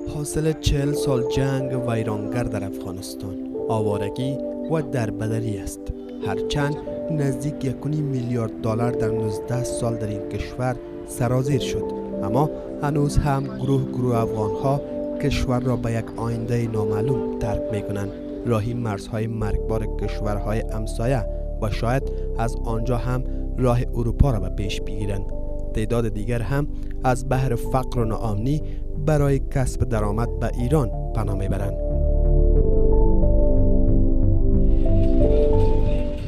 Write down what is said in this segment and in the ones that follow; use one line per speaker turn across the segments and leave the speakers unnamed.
حاصل 40 سال جنگ ویرانگر در افغانستان، آوارگی و دربدری است. هرچند نزدیک 1.5 میلیارد دلار در 19 سال در این کشور سرازیر شد، اما هنوز هم گروه افغانها کشور را به یک آینده نامعلوم ترک می کنند. راهی مرزهای مرگبار کشورهای همسایه و شاید از آنجا هم راه اروپا را به پیش بگیرند. تعداد دیگر هم از بحر فقر و ناامنی برای کسب درآمد به ایران پناه میبرند.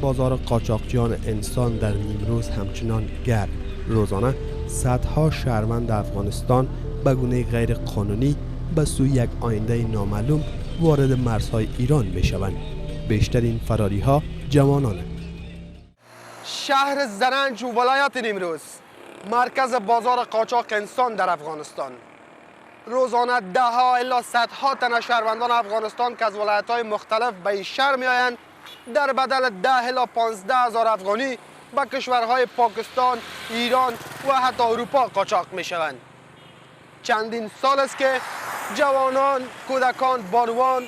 بازار قاچاقچیان انسان در نیمروز همچنان گرم. روزانه صدها شهروند افغانستان به گونه غیر قانونی به سوی یک آینده نامعلوم وارد مرزهای ایران میشوند. بیشترین فراری ها جوانانند.
شهر زرنج و ولایت نیمروز مرکز بازار قاچاق انسان در افغانستان. روزانه ده ها الا صدها تن شهروندان افغانستان که از ولایت‌های مختلف به این شهر میآیند در بدل 10 الا 15 هزار افغانی به کشورهای پاکستان، ایران و حتی اروپا قاچاق میشوند. چندین سال است که جوانان، کودکان، بانوان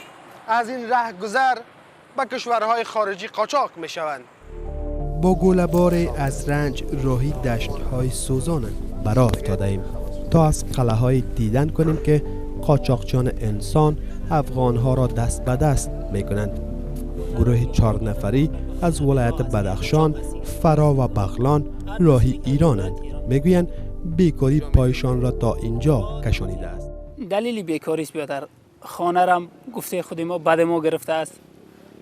از این رهگذر به کشورهای خارجی قاچاق میشوند.
با گوله‌بار از رنج راهی دشت‌های سوزان برآ افتاده‌ایم تا از قلعه‌های دیدن کنیم که قاچاقچیان انسان افغان‌ها را دست به دست می‌کنند. گروه 4 نفری از ولایت بدخشان، فرا و بغلان راهی ایرانند. میگویند بیکاری پایشان را تا اینجا کشانیده است.
دلیل بیکاری است بیادر. خانه را گفته خود ما بد ما گرفته است،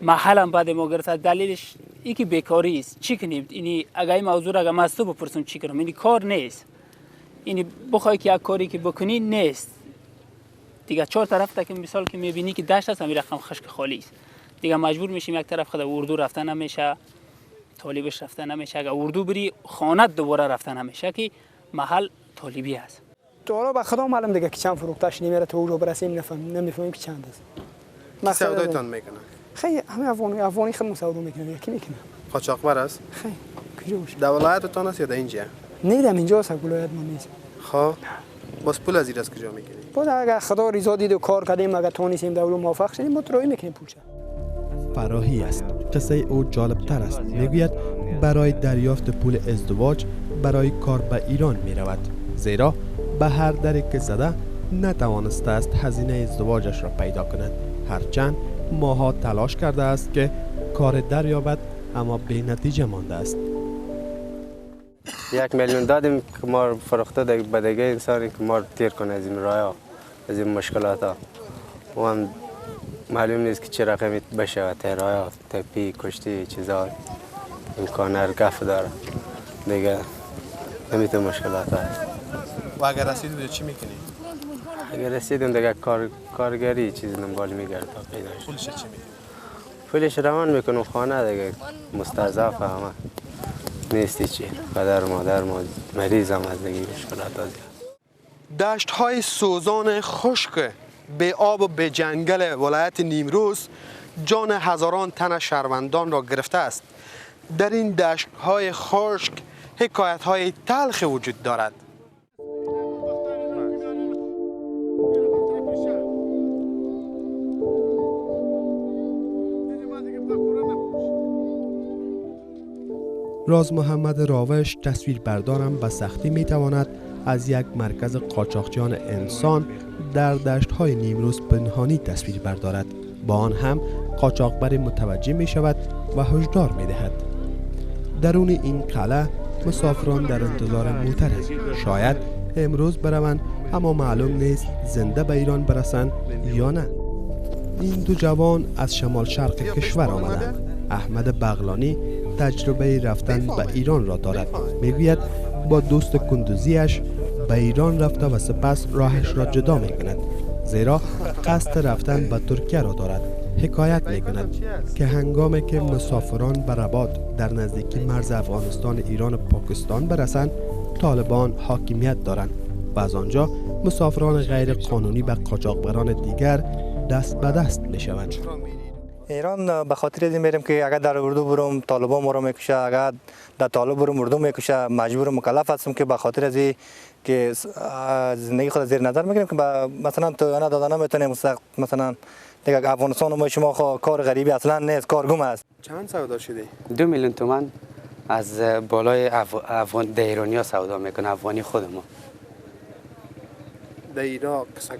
محل هم بد ما گرفته است. دلیلش این که بیکاری است. چی کنیم؟ اینی اگه این موضوع را اگه من از تو بپرسم چی کنم؟ اینی کار نیست. اینی بخوای که یک کاری که بکنی نیست. دیگه 4 طرف تا که مثال که میبینی که دشت است، همین رقم خشک خالی است. دیگه مجبور میشیم یک طرف خود اردو رفتن نمیشه، طالبش رفتن نمیشه. اگه اردو بری خانه دوباره رفتن نمیشه که محل طالبی است.
تو حالا به خدا معلوم دیگه که چند فروختش نمیره تا اونجا برسیم نمیفهمیم که چند است.
مثلا سودایتان میکنه.
خیلی همه افغانی خود سودا میکنه. کی میکنه؟
قاچاقبر است.
خیلی کجا باشه؟
در ولایتتان است یا در اینجا؟
نه در اینجا است، ولایت ما نیست.
خب باز پول از این از کجا میکنی؟
باز اگه خدا رضا دید و کار کردیم، اگه تونستیم در اون موفق شدیم ما ترایی میکنیم پولش.
فراهی است. قصه او جالبتر است. میگوید برای دریافت پول ازدواج برای کار به ایران می رود، زیرا به هر دری که زده نتوانسته است هزینه ازدواجش را پیدا کند. هرچند ماها تلاش کرده است که کار دریابد، اما بی نتیجه مانده است.
1 میلیون دادیم که ما فروخته به دیگه انسانی که ما تیر کنه از این راه، از این مشکلات ها. و هم معلوم نیست که چه رقمی بشه، تیرها، تپی، کشتی، چیزا امکان هر گف داره. دیگه نمیتونه مشکلات هست.
و اگر رسیدید چی میکنی؟
اگر رسیدیم دیگه کارگری چیزی دنبال میگرد تا پیدا شه.
پولش چی میکنی؟
پولش روان میکنم خانه دیگه مستضعف همه نیستی چی. پدر و مادر ما مریض هم از دیگه مشکلات هست.
دشت های سوزان خشک به آب و به جنگل ولایت نیمروز جان هزاران تن شهروندان را گرفته است. در این دشت های خشک حکایت های تلخ وجود دارد.
راز محمد راوش تصویر بردارم به سختی می تواند از یک مرکز قاچاقچیان انسان در دشت‌های نیمروز پنهانی تصویر بردارد. با آن هم قاچاقبر متوجه می شود و هشدار می دهد. درون این قلعه مسافران در انتظار موترند. شاید امروز بروند، اما معلوم نیست زنده به ایران برسند یا نه. این دو جوان از شمال شرق کشور آمدند. احمد بغلانی تجربه رفتن به ایران را دارد. میگوید با دوست کندوزیش به ایران رفته و سپس راهش را جدا می کند، زیرا قصد رفتن به ترکیه را دارد. حکایت می کند که هنگامی که مسافران به رباط در نزدیکی مرز افغانستان، ایران و پاکستان برسند، طالبان حاکمیت دارند و از آنجا مسافران غیر قانونی به قاچاقبران دیگر دست به دست می شوند.
ایران به خاطر این میرم که اگر در اردو برم طالبان ما رو میکشه، اگر در طالب برم اردو میکشه، مجبور مکلف هستم که به خاطر از که زندگی خود زیر نظر میگیریم که مثلا تو انا دادن نمیتونیم مثلا دیگه افغانستان ما شما کار غریبی اصلا نیست، کارگوم است.
چند سودا شده؟
2 میلیون تومان از بالای افغان ایرانی ها سودا میکنه، افغانی خود ما.
در ایران کسک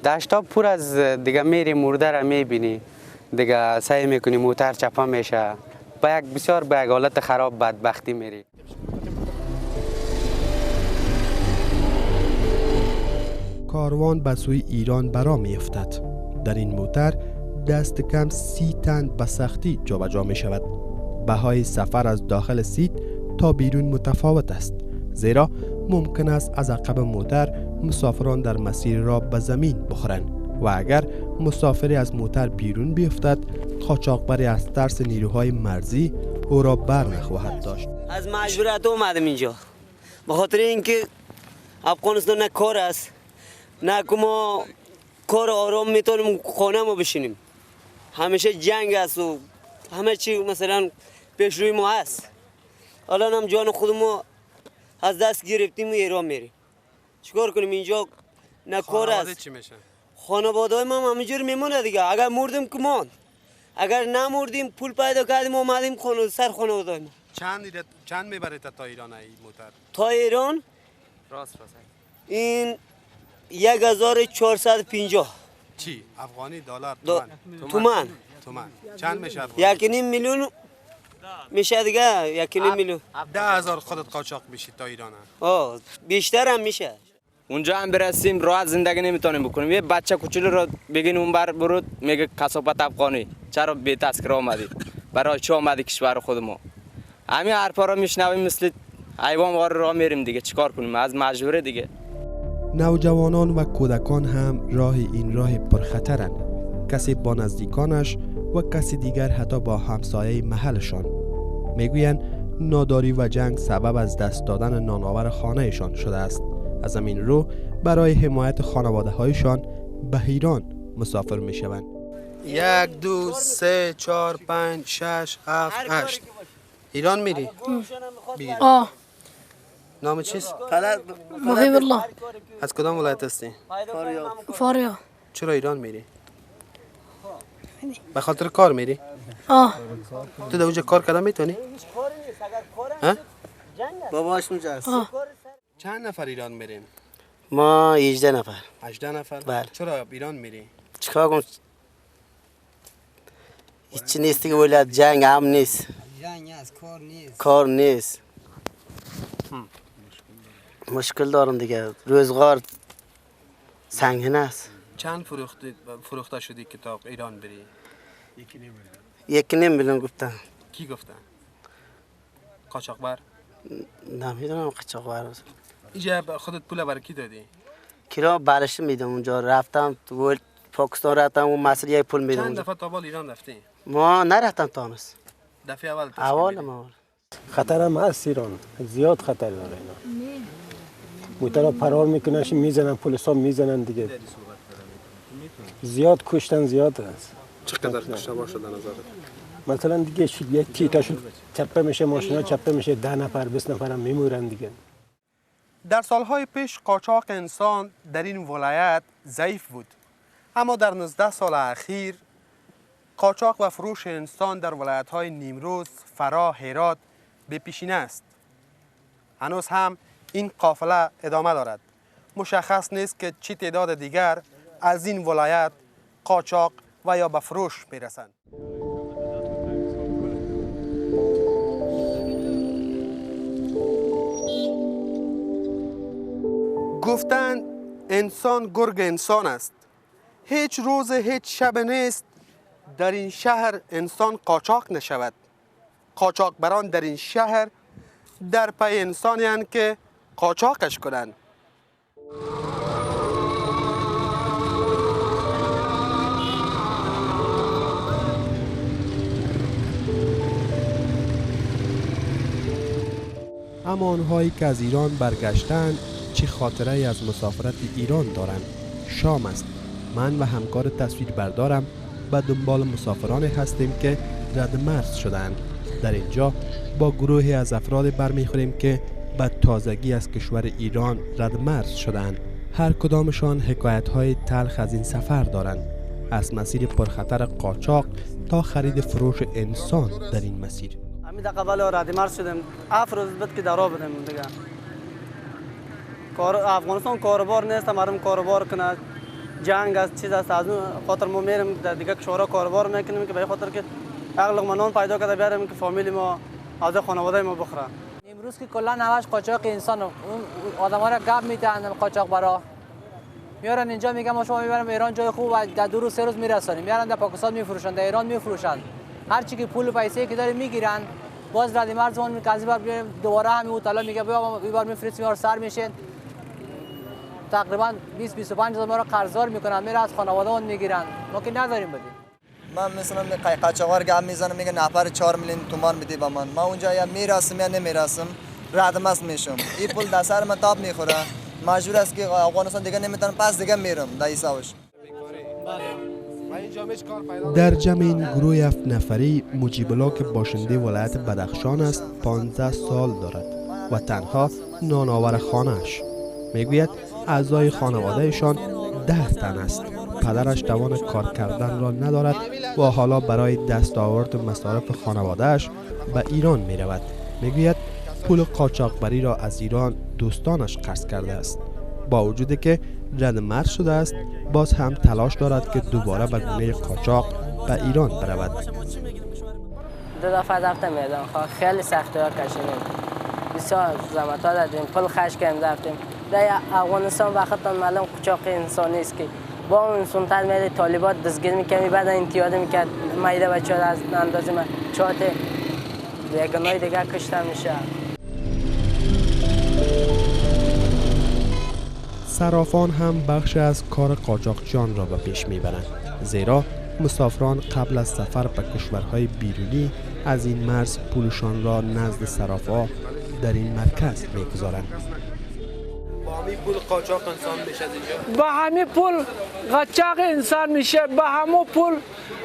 دشتا پر از دیگه میری مرده را میبینی دیگه سعی میکنی موتر چپا میشه بسیار به یک حالت خراب بدبختی میری.
کاروان به سوی ایران برا می افتد. در این موتر دست کم 30 تن به سختی جابجا می شود. بهای سفر از داخل سیت تا بیرون متفاوت است، زیرا ممکن است از عقب موتر مسافران در مسیر را به زمین بخورند و اگر مسافری از موتر بیرون بیفتد قاچاقبری از ترس نیروهای مرزی او را بر نخواهد داشت.
از مجبوریت اومدم اینجا به خاطر اینکه افغانستان نه کار است نه که ما کار آرام میتونیم خانه ما بشینیم، همیشه جنگ است و همه چی مثلا پیش روی ما هست. الان هم جان خود ما از دست گرفتیم و ایران میریم، چیکار کنیم؟ اینجا نه کار است.
چی میشه؟
خانواده ما همینجور میمونه دیگه. اگر مردیم که مان، اگر نمردیم پول پیدا کردیم اومدیم سر خانواده ما.
چند میبرید تا ایران این موتر؟
تا ایران
راست
این 1450.
چی؟ افغانی دلار
تومان.
چند میشه افغانی؟
1.5 میلیون میشه دیگه. 1.5 میلیون
10,000 خودت قاچاق میشی تا ایران.
بیشتر هم میشه.
اونجا هم برسیم راحت زندگی نمیتونیم بکنیم. یه بچه کوچولو رو بگین اون بر برو میگه کثافت افغانی، چرا بی تذکره آمدی؟ برای چی آمدی کشور خود ما؟ همین حرفا رو میشنویم مثل حیوان وار راه میریم دیگه، چیکار کنیم؟ از مجبوره دیگه.
نوجوانان و کودکان هم راه این راه پرخطرند، کسی با نزدیکانش و کسی دیگر حتی با همسایه محلشان. میگویند ناداری و جنگ سبب از دست دادن نانآور خانهشان شده است. از همین رو برای حمایت خانواده هایشان به ایران مسافر می شوند.
1 2 3 4 5 6 7 8 ایران میری؟ نام چیست؟
محیب الله.
از کدام ولایت هستی؟
فاریا.
چرا ایران میری؟ به خاطر کار میری؟ تو در اونجا کار کردن میتونی؟
باباش اونجاست.
چند نفر ایران میرین؟
ما 18 نفر.
18 نفر؟
بله.
چرا ایران میری؟
چیکار کنم؟ هیچ نیست دیگه، ولایت جنگ هم نیست.
جنگ است،
کار نیست. مشکل دارم دیگه، روزگار سنگین است.
چند فروخته شدی که تا ایران بری؟
1.5 میلیون گفتن.
کی گفتن؟ قاچاقبر؟
نمیدونم قاچاقبر.
اینجا خودت پول برای کی دادی؟
کرا برش میدم اونجا رفتم تو پاکستان رفتم اون مسئله یک پول میدم.
چند دفعه تا بال ایران رفتی؟
ما نرفتم تانست.
دفعه
اول ما
خطر هم هست ایران، زیاد خطر داره اینا. موتر فرار میکننش میزنن، پلیسا میزنن دیگه. زیاد کشتن زیاد است.
چقدر کشته شده نظرت؟
مثلا دیگه یک تیتاشون چپه میشه، ماشینا چپه میشه، 10 نفر 20 نفر هم میمورن دیگه.
در سالهای پیش قاچاق انسان در این ولایت ضعیف بود، اما در 19 سال اخیر قاچاق و فروش انسان در ولایت‌های نیمروز، فراه، هرات به پیشینه است. هنوز هم این قافله ادامه دارد. مشخص نیست که چه تعداد دیگر از این ولایت قاچاق و یا به فروش میرسند. گفتند انسان گرگ انسان است. هیچ روز هیچ شب نیست در این شهر انسان قاچاق نشود. قاچاقبران در این شهر در پی انسانی هستند که قاچاقش کنند.
اما آنهایی که از ایران برگشتند چه خاطره ای از مسافرت ایران دارند؟ شام است. من و همکار تصویربردارم به دنبال مسافرانی هستیم که رد مرز شدند. در اینجا با گروهی از افراد برمیخوریم که به تازگی از کشور ایران رد مرز شدند. هر کدامشان حکایت‌های تلخ از این سفر دارند، از مسیر پرخطر قاچاق تا خرید فروش انسان در این مسیر.
همین قبل رد مرز شدیم، 7 روز بعد که درا بدیم دیگه. افغانستان کاروبار نیست، مردم کاروبار کنه، جنگ است، چیز است، از اون خاطر ما میریم در دیگه کشورها کاروبار میکنیم که به خاطر که اغلب منان پیدا کرده بیاریم که فامیلی ما از خانواده ما بخوره.
امروز که کلا همش قاچاق انسان، اون آدما را گپ میدن قاچاق برا میارن اینجا، میگن ما شما میبریم ایران جای خوب و در 2 روز 3 روز میرسونیم، میارن در پاکستان میفروشن، در ایران میفروشن، هر چی که پول و پیسه که داره میگیرن. باز رد مرز اون کازی بار بیاریم دوباره همین هتل میگه بیا میفرستیم یار سر میشن، تقریبا 20 25 هزار ما را قرضدار میکنن، میره از خانواده اون میگیرن، ما که نداریم بدیم.
من مثلا به قاچاقار گام میزنم، میگه نفر 4 میلیون تومان میدی به من اونجا یا میرسم یا نمیرسم رد مرز میشم، این پول در سر من تاب میخوره، مجبور است که افغانستان دیگه نمیتونم، پس دیگه میرم در حسابش.
در جمع این گروه 7 نفری مجیب الله که باشنده ولایت بدخشان است 15 سال دارد و تنها نانآور خانه‌اش. میگوید اعضای خانوادهشان 10 تن است. پدرش توان کار کردن را ندارد و حالا برای دستاورد مصارف خانوادهش به ایران می رود. میگوید پول قاچاقبری را از ایران دوستانش قرض کرده است. با وجود که رد مرز شده است، باز هم تلاش دارد که دوباره به گونه قاچاق به ایران برود.
2 دفعه رفتم میدان، خیلی سختی‌ها کشیدیم، بسیار زحمت‌ها دادیم، پول خرج کردیم، رفتیم. در افغانستان وقتا معلوم قاچاق انسانی است که با اون سنت میره طالبات دستگیر میکنه، بعد انتیاد میکرد، مایده بچه‌ها از اندازه ما چات یگانای دیگه کشته میشه.
صرافان هم بخش از کار قاچاقچیان را به پیش میبرند، زیرا مسافران قبل از سفر به کشورهای بیرونی از این مرز پولشان را نزد صرافا در این مرکز میگذارند.
با همین پول قاچاق انسان میشه اینجا،
با همین پول قاچاق انسان میشه، با همون پول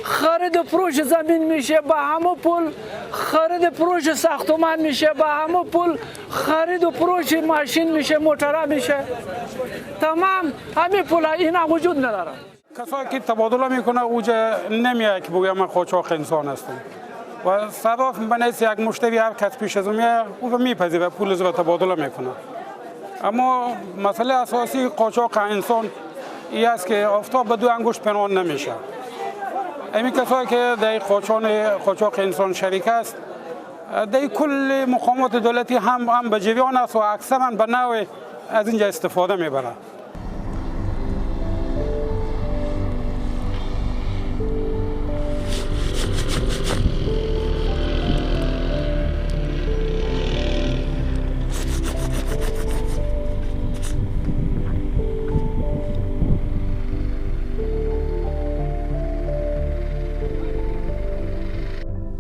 خرید و فروش زمین میشه، با همون پول خرید و فروش ساختمان میشه، با همون پول خرید و فروش ماشین میشه، موتور میشه، تمام همین پول اینا وجود نداره.
کسایی که تبادله میکنه اوجا نمیاد که بگه من قاچاق انسان هستم و صراف بنویس یک مشتری هر کس پیش از میاد او میپذیره پول رو تبادله میکنه. اما مسئله اساسی قاچاق انسان این است که آفتاب به 2 انگشت پنهان نمیشه. همین کسایی که در قاچاق انسان شریک است در کل مقامات دولتی هم به جریان است و اکثرا به نوع از اینجا استفاده میبرند.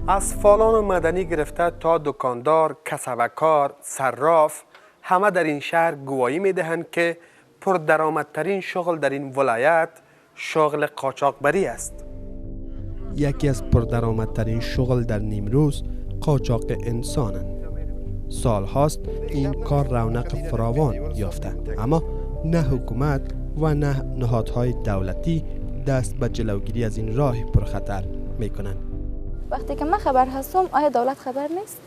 از فعالان مدنی گرفته تا دکاندار، کسبکار، صراف، همه در این شهر گواهی میدهند که پردرآمدترین شغل در این ولایت شغل قاچاقبری است.
یکی از پردرآمدترین شغل در نیمروز قاچاق انسانند. سال هاست این کار رونق فراوان یافته، اما نه حکومت و نه نهادهای دولتی دست به جلوگیری از این راه پرخطر میکنند.
وقتی که من خبر هستم آیا دولت خبر نیست؟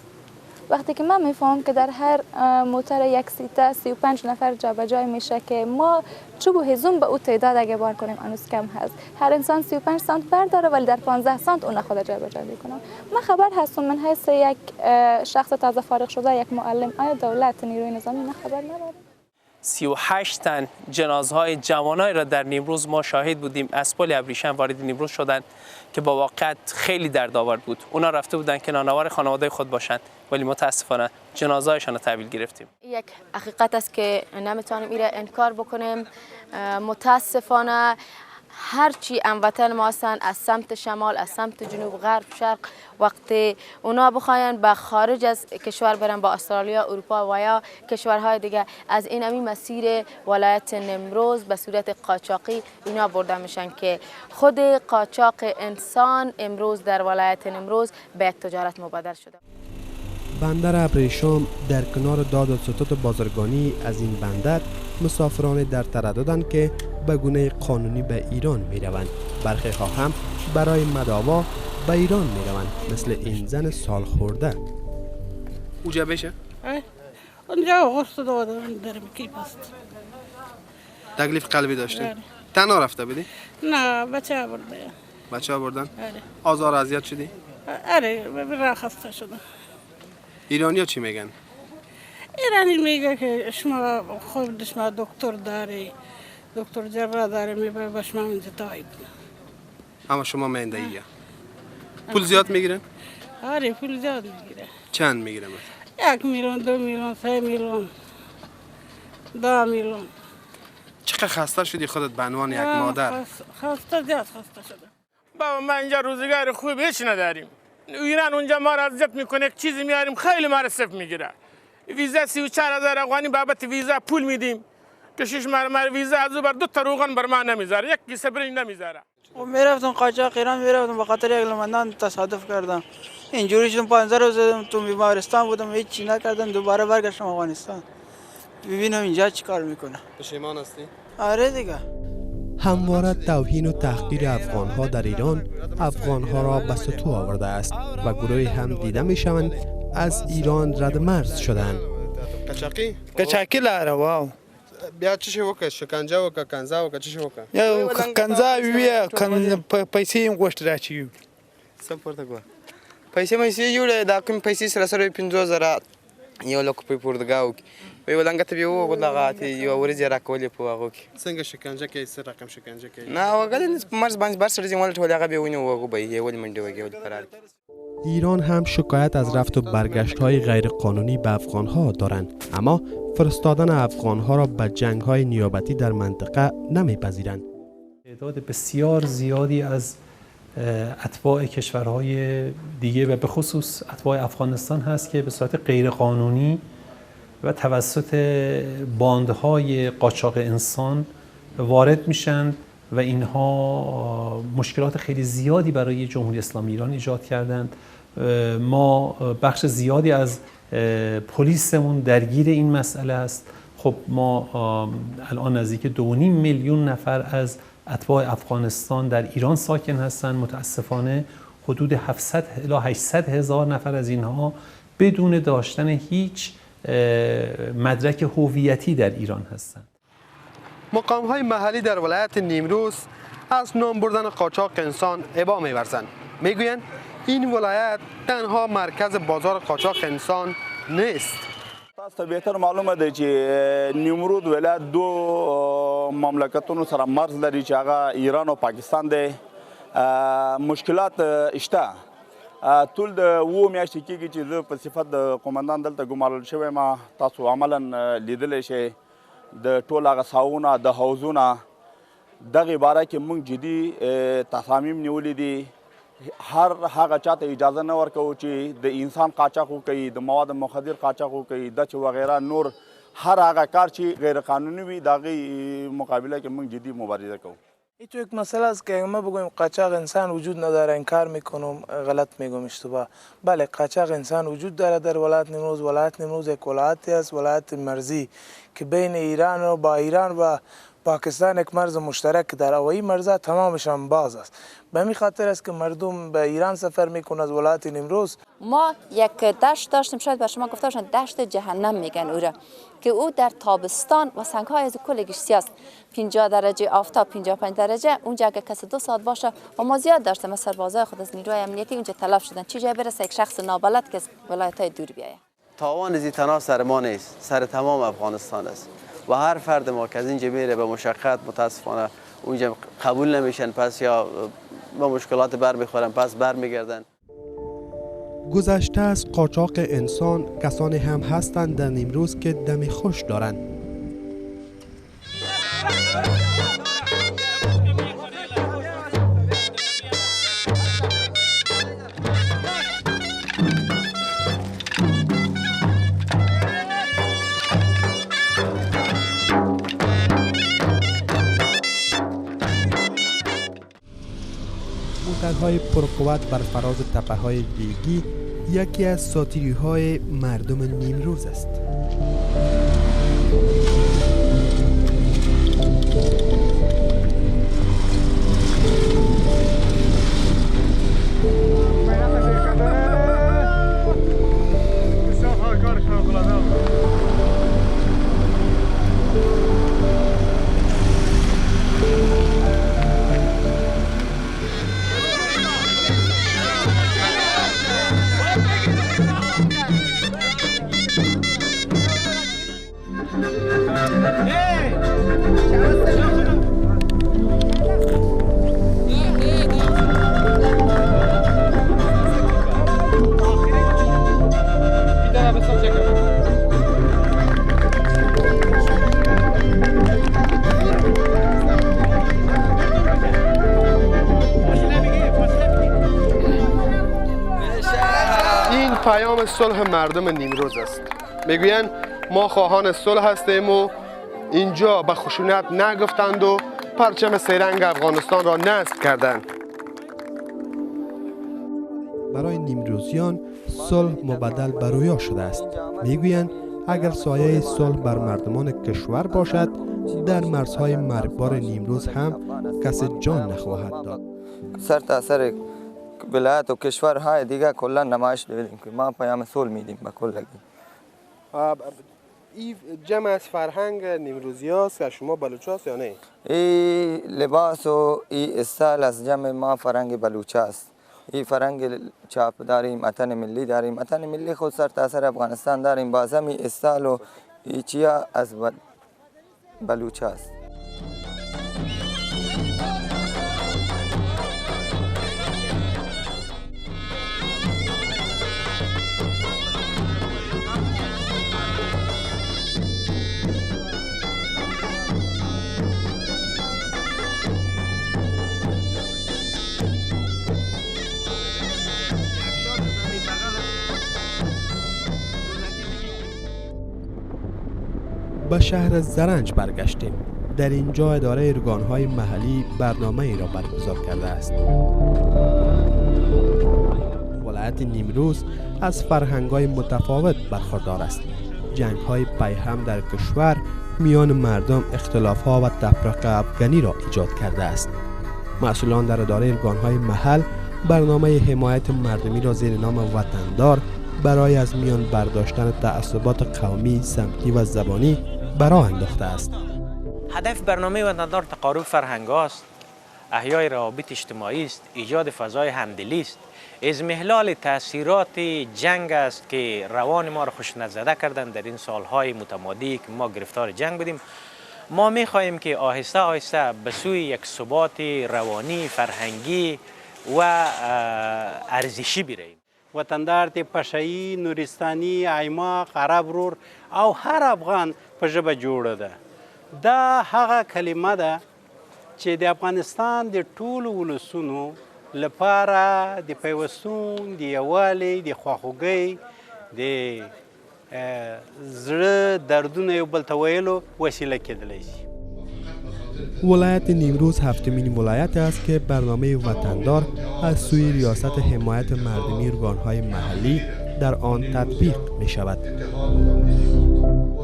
وقتی که من میفهمم که در هر موتر یک سیته 35 نفر جابجا میشه که ما چوب و هیزم به او تعداد اگه بار کنیم هنوز کم هست. هر انسان 35 سانت برداره ولی در 15 سانت اون خود جابجا میکنه. من خبر هستم من حیث یک شخص تازه فارغ شده، یک معلم، آیا دولت نیروی نظامی نه خبر نداره؟
38 تن جنازهای جوانای را در نیمروز ما شاهد بودیم. از پل ابریشم وارد نیمروز شدند که با واقعیت خیلی دردآور بود. اونا رفته بودن که نانآور خانواده خود باشند ولی متاسفانه جنازهایشان را تحویل گرفتیم.
یک حقیقت است که نمیتونیم این را انکار بکنیم. متاسفانه هرچی هموطن ما هستند از سمت شمال، از سمت جنوب، غرب، شرق، وقتی اونا بخواین به خارج از کشور برن، با استرالیا، اروپا و یا کشورهای دیگه، از این همی مسیر ولایت نیمروز به صورت قاچاقی اینا برده میشن که خود قاچاق انسان امروز در ولایت نیمروز به تجارت مبادل شده.
بندر ابریشم در کنار داد و ستود بازرگانی از این بندر مسافران در ترددند که به گونه قانونی به ایران می روند. برخی ها هم برای مداوا به ایران می روند، مثل این زن سال خورده.
اوجا بشه؟
اونجا غرص دادن در مکی پست.
تکلیف قلبی داشته؟ تنها رفته بودی؟
نه بچه ها برده.
بچه ها بردن؟
آره.
آزار اذیت شدی؟
آره برای خسته شدم.
ایرانی ها چی میگن؟
ایرانی میگه که شما خود شما دکتر داری، دکتر جراح داری، میبره به شما اینجا تایید.
اما شما مینده ایه. پول زیاد میگیرن؟
آره پول زیاد میگیره.
چند میگیرن مثلا؟
1 میلیون، 2 میلیون، 3 میلیون، 10 میلیون.
چقدر خسته شدی خودت به عنوان یک مادر؟
خسته زیاد خسته شدم.
بابا ما اینجا روزگار خوب هیچ نداریم. ایران اونجا ما را اذیت میکنه، یک چیزی میاریم خیلی ما را صفر میگیره. ویزا 34,000 افغانی بابت ویزا پول میدیم. کشیش ما ویزا از بر 2 تا روغن بر ما نمیذاره، یک کیسه برنج نمیذاره.
و میرفتم قاچاق ایران میرفتم، به خاطر یک لمندان تصادف کردم. اینجوری شدم 15 روز تو بیمارستان بودم، هیچ چی نکردم، دوباره برگشتم افغانستان. ببینم اینجا چیکار میکنه.
پشیمان هستی؟
آره دیگه.
همواره توهین و تحقیر افغان‌ها در ایران افغان‌ها را به سطوح آورده است و گروهی هم دیده می‌شوند از ایران رد مرز شدند.
قچاقی؟
قچاقی لاره واو.
بیا چی وکړه؟ شکنجه وکړه، کنځا وکړه، چی وکړه؟
یا کنځا وی پیسې هم غوښتل راچی.
څه پورته کړه؟
پیسې جوړه دا کوم پیسې سره 50,000 یو لک په پورتګاو کې وی ولنګ ته یو غلغات یو ورځ راکولې په هغه کې
څنګه شکنجه کوي، څه رقم شکنجه کوي؟
نه وګړي مرز باندې بر سره ځمول ټول هغه به ونی وګو به یو منډه وګي ول فرار.
ایران هم شکایت از رفت و برگشت‌های غیرقانونی به افغان‌ها دارند، اما فرستادن افغان‌ها را به جنگ‌های نیابتی در منطقه نمی‌پذیرند.
تعداد بسیار زیادی از اتباع کشورهای دیگه و به خصوص اتباع افغانستان هست که به صورت غیرقانونی و توسط باندهای قاچاق انسان وارد میشن و اینها مشکلات خیلی زیادی برای جمهوری اسلامی ایران ایجاد کردند. ما بخش زیادی از پلیسمون درگیر این مسئله است. خب ما الان نزدیک 2.5 میلیون نفر از اتباع افغانستان در ایران ساکن هستند. متاسفانه حدود 700 الی 800 هزار نفر از اینها بدون داشتن هیچ مدرک هویتی در ایران هستند.
مقام‌های محلی در ولایت نیمروز از نام بردن قاچاق انسان ابا می‌ورزند. میگویند این ولایت تنها مرکز بازار قاچاق انسان نیست.
تاسو بهتر معلومه ده چې نیمروز ولایت 2 مملکتونو سره مرز لري چې هغه ایران او پاکستان دی. مشکلات شته. ټول د و میاشتې کېږي چې زه په صفت د قومندان دلته ګمارل شوی ما. تاسو عملا لیدلی شئ د ټول هغه ساحونه د حوضونه دغې باره کې موږ جدي تصامیم نیولي دي. هر هغه چاته اجازه نه ورکوو چې د انسان قاچاق وکړي، د مواد مخدر قاچاق وکړي، دچ وغیره نور هر هغه کار چې غیر قانونی وي د هغې مقابله کې موږ جدي مبارزه کوو.
این تو یک مسئله است که ما بگوییم قاچاق انسان وجود نداره، انکار میکنم، غلط میگم، اشتباه. بله قاچاق انسان وجود داره در ولایت نیمروز. ولایت نیمروز یک ولایتی است، ولایت مرزی که بین ایران و با ایران و پاکستان یک مرز مشترک داره و این مرزها تمامشان باز است. به همین خاطر است که مردم به ایران سفر میکنند از ولایت نیمروز.
ما یک دشت داشتیم، شاید بر شما گفته باشن دشت جهنم میگن او را، که او در تابستان و سنگ‌های از کلگیش سیاست 50 درجه آفتاب، 55 درجه. اونجا اگه کسی 2 ساعت باشه و ما زیاد داشتیم از سربازای خود از نیروی امنیتی اونجا تلف شدن. چی جای برسه یک شخص نابلد که از ولایت‌های دور بیاید.
تاوان زی تنها سر ما نیست، سر تمام افغانستان است و هر فرد ما که از اینجا میره به مشقت متاسفانه اونجا قبول نمیشن، پس یا با مشکلات بر میخورن، پس بر میگردن.
گذشته از قاچاق انسان کسانی هم هستند در نیمروز که دم خوش دارند. موترهای پرقوت بر فراز تپه‌های ریگی یکی از ساتیری‌های مردم نیمروز است.
پیام صلح مردم نیمروز است. میگویند ما خواهان صلح هستیم و اینجا به خشونت نگفتند و پرچم سه‌رنگ افغانستان را نصب کردند.
برای نیمروزیان صلح مبدل به رویا شده است. میگویند اگر سایه صلح بر مردمان کشور باشد، در مرزهای مرگبار نیمروز هم کس جان نخواهد داد.
سر تا سر ولایت و کشورهای دیگه کلا نمایش دادیم که ما پیام صلح میدیم به کلگی.
این جمع از فرهنگ نیمروزی هست که شما بلوچ هست یا نه؟
این لباس و این استایل از جمع ما فرهنگ بلوچ است. این فرهنگ چاپ داریم، وطن ملی داریم، وطن ملی خود سر تا سر افغانستان داریم، باز هم این استایل و این چیا از بلوچ است.
به شهر زرنج برگشتیم. در اینجا اداره ارگانهای محلی برنامه ای را برگزار کرده است. ولایت نیمروز از فرهنگ‌های متفاوت برخوردار است. جنگ‌های پیهم در کشور میان مردم اختلاف‌ها و تفرقه افکنی را ایجاد کرده است. مسئولان در اداره ارگانهای محل برنامه حمایت مردمی را زیر نام وطندار برای از میان برداشتن تعصبات قومی، سمتی و زبانی براه انداخته است.
هدف برنامه وطندار تقارب فرهنگ است، احیای روابط اجتماعی است، ایجاد فضای همدلی است، اضمحلال تاثیرات جنگ است که روان ما را خشونت زده کردند. در این سالهای متمادی که ما گرفتار جنگ بودیم، ما می‌خواهیم که آهسته آهسته به سوی یک ثبات روانی، فرهنگی و ارزشی بریم.
وطندار د پشایی، نورستانی، ایماق، عرب رور او هر افغان په ژبه جوړه ده. دا هغه کلمه ده چې د افغانستان د ټولو ولسونو لپاره د پیوستون، د یووالي، د خواخوږۍ، د زړه دردونه یو بل ته ویلو وسیله کېدلی شي.
ولایت نیمروز هفتمین ولایت است که برنامه وطندار از سوی ریاست حمایت مردمی ارگانهای محلی در آن تطبیق می شود.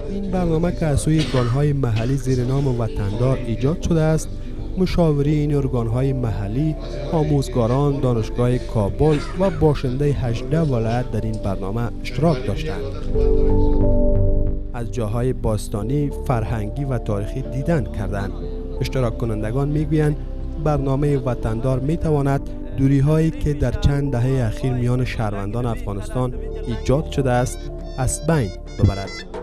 این برنامه که از سوی ارگانهای محلی زیر نام وطندار ایجاد شده است، مشاورین ارگانهای محلی، آموزگاران دانشگاه کابل و باشنده 18 ولایت در این برنامه اشتراک داشتند. از جاهای باستانی، فرهنگی و تاریخی دیدن کردند. اشتراک کنندگان میگویند برنامه وطندار میتواند دوری هایی که در چند دهه اخیر میان شهروندان افغانستان ایجاد شده است از بین ببرد.